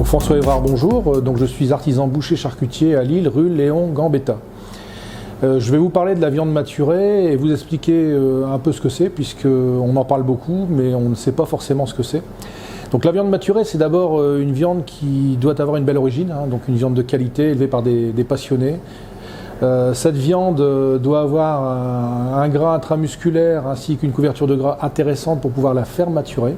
Donc François Évrard, bonjour. Donc je suis artisan boucher charcutier à Lille, rue Léon Gambetta. Je vais vous parler de la viande maturée et vous expliquer un peu ce que c'est, puisqu'on en parle beaucoup, mais on ne sait pas forcément ce que c'est. Donc la viande maturée, c'est d'abord une viande qui doit avoir une belle origine, donc une viande de qualité élevée par des passionnés. Cette viande doit avoir un gras intramusculaire ainsi qu'une couverture de gras intéressante pour pouvoir la faire maturer.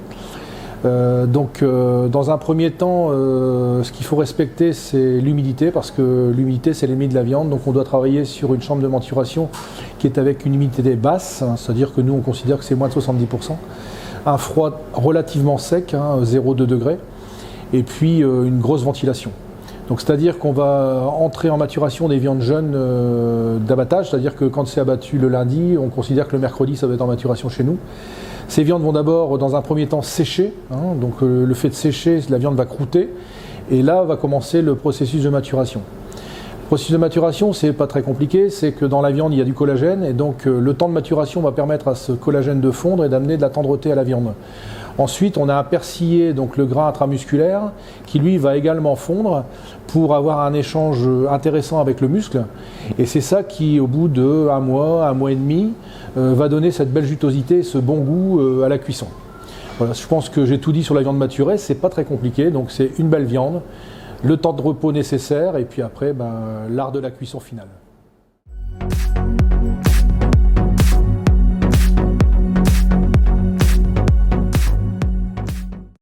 Dans un premier temps, ce qu'il faut respecter, c'est l'humidité, parce que l'humidité, c'est l'ennemi de la viande. Donc on doit travailler sur une chambre de maturation qui est avec une humidité basse, c'est-à-dire que nous, on considère que c'est moins de 70%. Un froid relativement sec, 0,2 degrés, et puis une grosse ventilation. Donc c'est-à-dire qu'on va entrer en maturation des viandes jeunes d'abattage, c'est-à-dire que quand c'est abattu le lundi, on considère que le mercredi, ça va être en maturation chez nous. Ces viandes vont d'abord, dans un premier temps, sécher. Donc le fait de sécher, la viande va croûter. Et là va commencer le processus de maturation. Le processus de maturation, c'est pas très compliqué. C'est que dans la viande, il y a du collagène. Et donc le temps de maturation va permettre à ce collagène de fondre et d'amener de la tendreté à la viande. Ensuite, on a à persiller donc le gras intramusculaire qui lui va également fondre pour avoir un échange intéressant avec le muscle. Et c'est ça qui, au bout de un mois et demi, va donner cette belle jutosité, ce bon goût à la cuisson. Voilà, je pense que j'ai tout dit sur la viande maturée, c'est pas très compliqué, donc c'est une belle viande, le temps de repos nécessaire et puis après l'art de la cuisson finale.